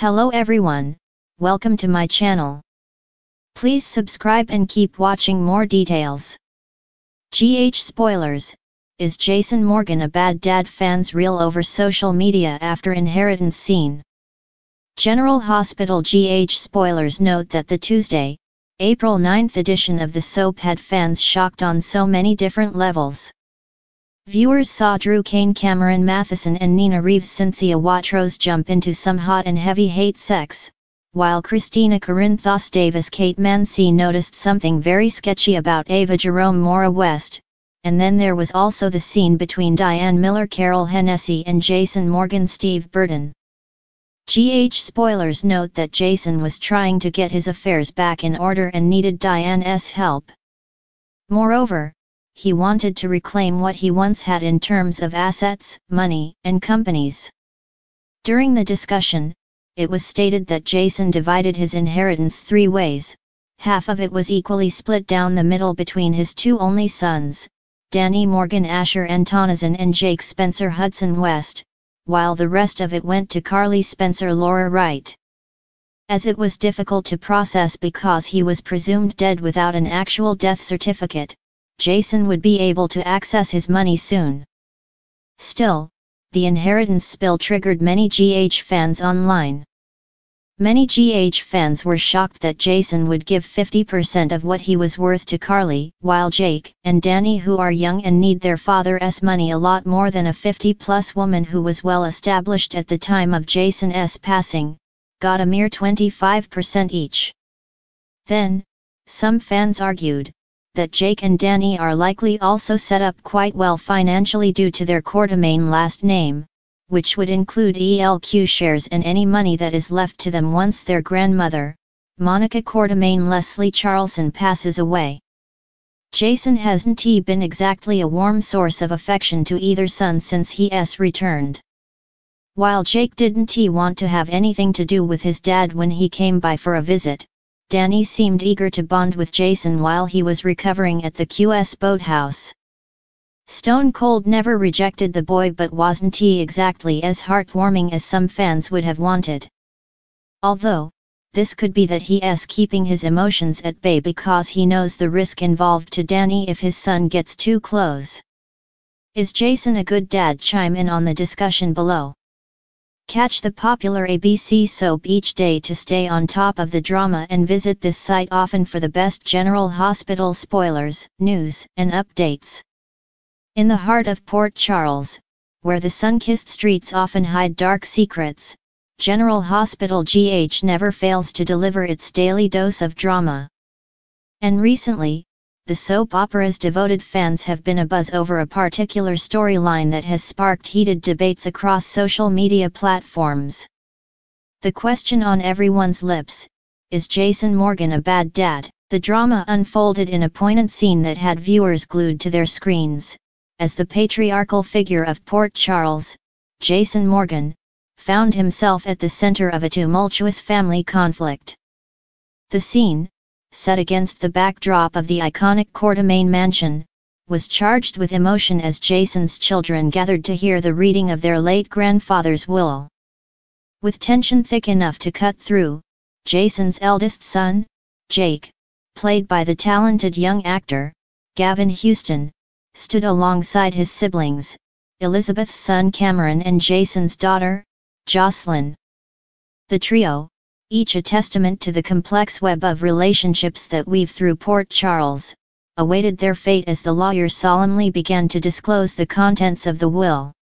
Hello everyone, welcome to my channel. Please subscribe and keep watching more details. Spoilers, is Jason Morgan a bad dad? Fans reel over social media after inheritance scene. General Hospital spoilers note that the Tuesday, April 9th edition of the soap had fans shocked on so many different levels. Viewers saw Drew Kane, Cameron Matheson and Nina Reeves' Cynthia Watros jump into some hot and heavy hate sex, while Christina Corinthos Davis Kate Mansi noticed something very sketchy about Ava Jerome Maura West, and then there was also the scene between Diane Miller Carol Hennessy and Jason Morgan Steve Burton. Spoilers note that Jason was trying to get his affairs back in order and needed Diane's help. Moreover, he wanted to reclaim what he once had in terms of assets, money, and companies. During the discussion, it was stated that Jason divided his inheritance 3 ways. Half of it was equally split down the middle between his 2 only sons, Danny Morgan Asher Antonazan and Jake Spencer Hudson West, while the rest of it went to Carly Spencer Laura Wright. As it was difficult to process because he was presumed dead without an actual death certificate, Jason would be able to access his money soon. Still, the inheritance spill triggered many GH fans online. Many GH fans were shocked that Jason would give 50% of what he was worth to Carly, while Jake and Danny, who are young and need their father's money a lot more than a 50-plus woman who was well established at the time of Jason's passing, got a mere 25% each. Then, some fans argued that Jake and Danny are likely also set up quite well financially due to their Quartermaine last name, which would include ELQ shares and any money that is left to them once their grandmother, Monica Quartermaine Leslie Charleson, passes away. Jason hasn't been exactly a warm source of affection to either son since he's returned. While Jake didn't want to have anything to do with his dad when he came by for a visit, Danny seemed eager to bond with Jason while he was recovering at the QS boathouse. Stone Cold never rejected the boy, but wasn't exactly as heartwarming as some fans would have wanted. Although, this could be that he's keeping his emotions at bay because he knows the risk involved to Danny if his son gets too close. Is Jason a good dad? Chime in on the discussion below. Catch the popular ABC soap each day to stay on top of the drama and visit this site often for the best General Hospital spoilers, news, and updates. In the heart of Port Charles, where the sun-kissed streets often hide dark secrets, General Hospital GH never fails to deliver its daily dose of drama. And recently, the soap opera's devoted fans have been abuzz over a particular storyline that has sparked heated debates across social media platforms. The question on everyone's lips, is Jason Morgan a bad dad? The drama unfolded in a poignant scene that had viewers glued to their screens, as the patriarchal figure of Port Charles, Jason Morgan, found himself at the center of a tumultuous family conflict. The scene, set against the backdrop of the iconic Quartermaine mansion, was charged with emotion as Jason's children gathered to hear the reading of their late grandfather's will. With tension thick enough to cut through, Jason's eldest son, Jake, played by the talented young actor, Gavin Houston, stood alongside his siblings, Elizabeth's son Cameron and Jason's daughter, Jocelyn. The trio, each a testament to the complex web of relationships that weave through Port Charles, awaited their fate as the lawyer solemnly began to disclose the contents of the will.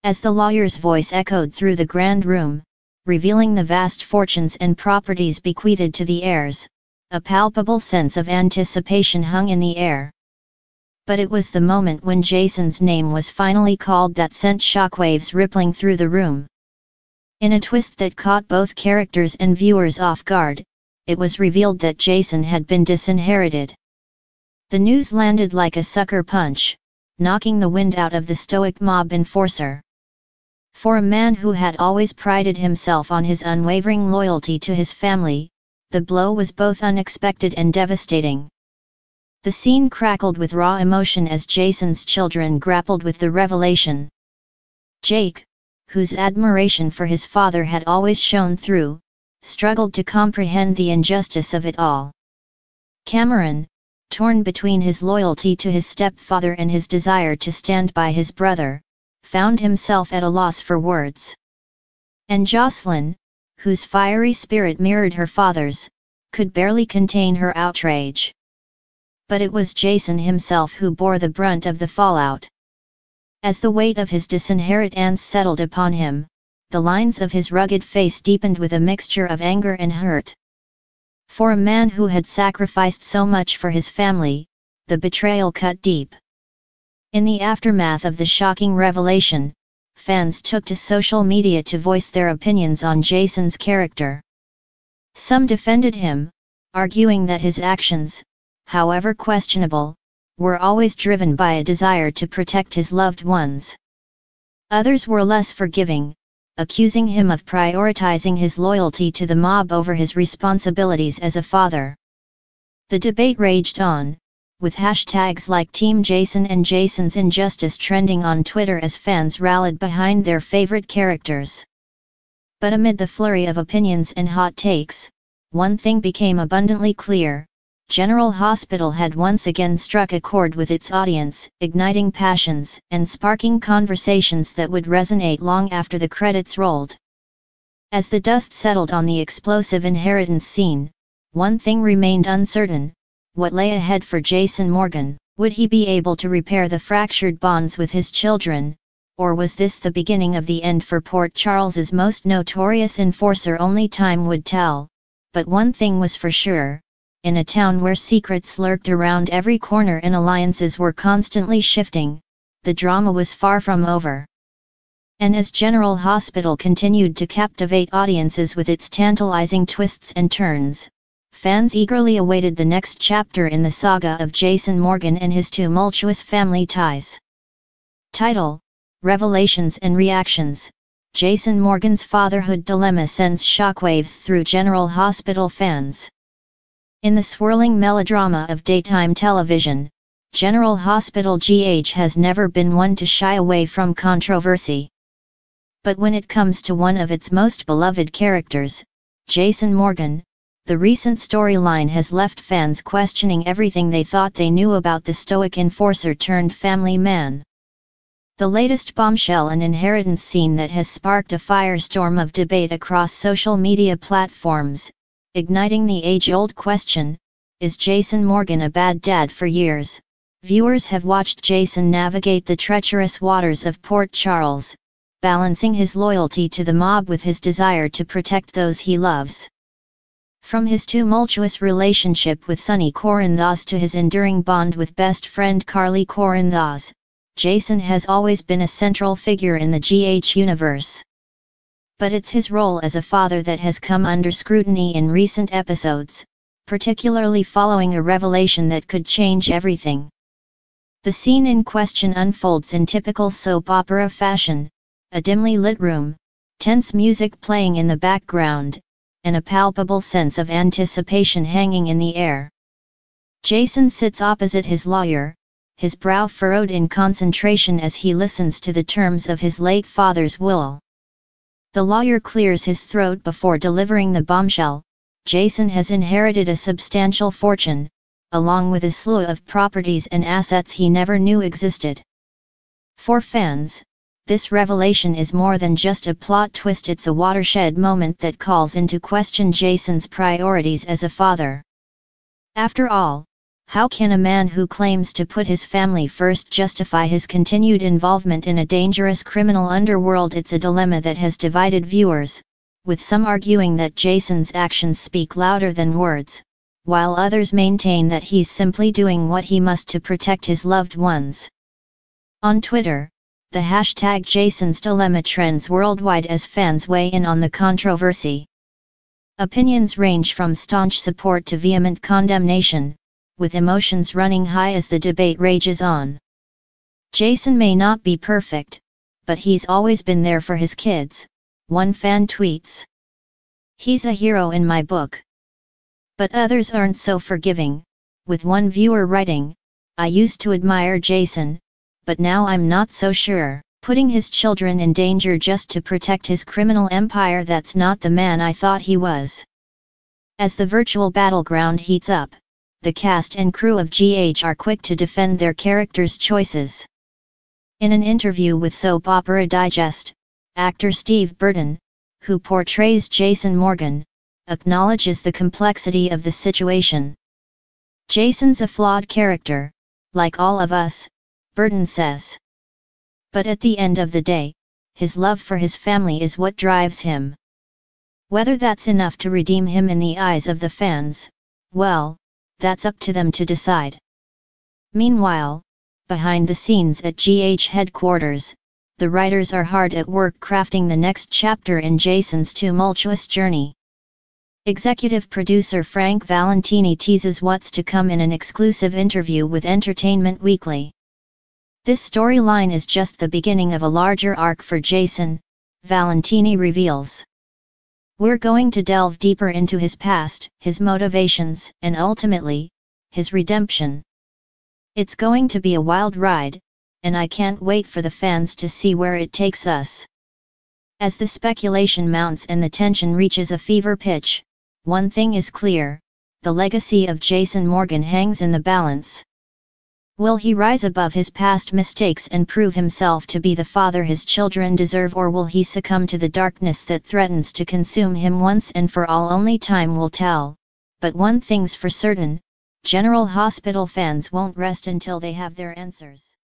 As the lawyer's voice echoed through the grand room, revealing the vast fortunes and properties bequeathed to the heirs, a palpable sense of anticipation hung in the air. But it was the moment when Jason's name was finally called that sent shockwaves rippling through the room. In a twist that caught both characters and viewers off guard, it was revealed that Jason had been disinherited. The news landed like a sucker punch, knocking the wind out of the stoic mob enforcer. For a man who had always prided himself on his unwavering loyalty to his family, the blow was both unexpected and devastating. The scene crackled with raw emotion as Jason's children grappled with the revelation. Jake, whose admiration for his father had always shone through, struggled to comprehend the injustice of it all. Cameron, torn between his loyalty to his stepfather and his desire to stand by his brother, found himself at a loss for words. And Jocelyn, whose fiery spirit mirrored her father's, could barely contain her outrage. But it was Jason himself who bore the brunt of the fallout. As the weight of his disinheritance settled upon him, the lines of his rugged face deepened with a mixture of anger and hurt. For a man who had sacrificed so much for his family, the betrayal cut deep. In the aftermath of the shocking revelation, fans took to social media to voice their opinions on Jason's character. Some defended him, arguing that his actions, however questionable, were always driven by a desire to protect his loved ones. Others were less forgiving, accusing him of prioritizing his loyalty to the mob over his responsibilities as a father. The debate raged on, with hashtags like Team Jason and Jason's Injustice trending on Twitter as fans rallied behind their favorite characters. But amid the flurry of opinions and hot takes, one thing became abundantly clear: General Hospital had once again struck a chord with its audience, igniting passions and sparking conversations that would resonate long after the credits rolled. As the dust settled on the explosive inheritance scene, one thing remained uncertain: what lay ahead for Jason Morgan. Would he be able to repair the fractured bonds with his children, or was this the beginning of the end for Port Charles's most notorious enforcer? Only time would tell, but one thing was for sure: in a town where secrets lurked around every corner and alliances were constantly shifting, the drama was far from over. And as General Hospital continued to captivate audiences with its tantalizing twists and turns, fans eagerly awaited the next chapter in the saga of Jason Morgan and his tumultuous family ties. Title: Revelations and Reactions. Jason Morgan's fatherhood dilemma sends shockwaves through General Hospital fans. In the swirling melodrama of daytime television, General Hospital GH has never been one to shy away from controversy. But when it comes to one of its most beloved characters, Jason Morgan, the recent storyline has left fans questioning everything they thought they knew about the stoic enforcer turned family man. The latest bombshell: an inheritance scene that has sparked a firestorm of debate across social media platforms, igniting the age-old question: is Jason Morgan a bad dad? For years, viewers have watched Jason navigate the treacherous waters of Port Charles, balancing his loyalty to the mob with his desire to protect those he loves. From his tumultuous relationship with Sonny Corinthos to his enduring bond with best friend Carly Corinthos, Jason has always been a central figure in the GH universe. But it's his role as a father that has come under scrutiny in recent episodes, particularly following a revelation that could change everything. The scene in question unfolds in typical soap opera fashion: a dimly lit room, tense music playing in the background, and a palpable sense of anticipation hanging in the air. Jason sits opposite his lawyer, his brow furrowed in concentration as he listens to the terms of his late father's will. The lawyer clears his throat before delivering the bombshell: Jason has inherited a substantial fortune, along with a slew of properties and assets he never knew existed. For fans, this revelation is more than just a plot twist. It's a watershed moment that calls into question Jason's priorities as a father. After all, how can a man who claims to put his family first justify his continued involvement in a dangerous criminal underworld? It's a dilemma that has divided viewers, with some arguing that Jason's actions speak louder than words, while others maintain that he's simply doing what he must to protect his loved ones. On Twitter, the hashtag Jason's Dilemma trends worldwide as fans weigh in on the controversy. Opinions range from staunch support to vehement condemnation, with emotions running high as the debate rages on. Jason may not be perfect, but he's always been there for his kids, one fan tweets. He's a hero in my book. But others aren't so forgiving, with one viewer writing, I used to admire Jason, but now I'm not so sure. Putting his children in danger just to protect his criminal empire. That's not the man I thought he was. As the virtual battleground heats up, the cast and crew of GH are quick to defend their characters' choices. In an interview with Soap Opera Digest, actor Steve Burton, who portrays Jason Morgan, acknowledges the complexity of the situation. Jason's a flawed character, like all of us, Burton says. But at the end of the day, his love for his family is what drives him. Whether that's enough to redeem him in the eyes of the fans, well, that's up to them to decide. Meanwhile, behind the scenes at GH headquarters, the writers are hard at work crafting the next chapter in Jason's tumultuous journey. Executive producer Frank Valentini teases what's to come in an exclusive interview with Entertainment Weekly. This storyline is just the beginning of a larger arc for Jason, Valentini reveals. We're going to delve deeper into his past, his motivations, and ultimately, his redemption. It's going to be a wild ride, and I can't wait for the fans to see where it takes us. As the speculation mounts and the tension reaches a fever pitch, one thing is clear: the legacy of Jason Morgan hangs in the balance. Will he rise above his past mistakes and prove himself to be the father his children deserve, or will he succumb to the darkness that threatens to consume him once and for all? Only time will tell, but one thing's for certain: General Hospital fans won't rest until they have their answers.